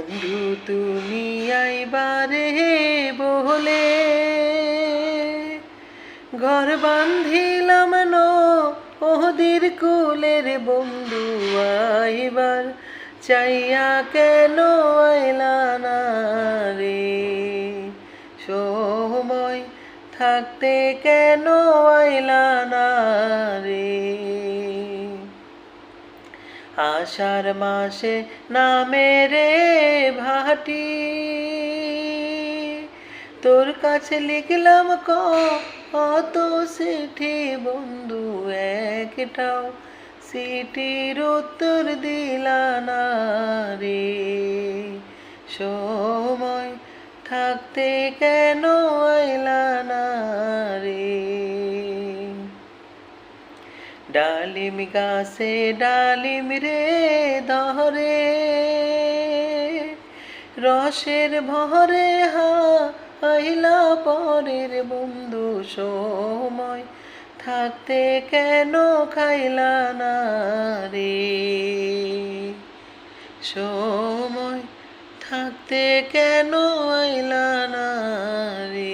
বন্ধু তুমি আইবারে বলে ঘর বান্ধিলাম ওহদির কুলের বন্ধু আইবার চাইয়া কেন আইলা না রে সময় থাকতে কেন আইলা না রে আষাঢ় মাসে নামে রে ভাটি তোর কাছে লিখলাম কত চিঠি বন্ধু একটাও চিঠির উত্তর দিলা না রে সময় থাকতে কেন আইলা না রে ডালিম গাছে ডালিম রে ধরে রসের ভরে আইলা পরের বন্ধু সময় থাকতে কেন খাইলা না রে সময় থাকতে কেন আইলা না রে।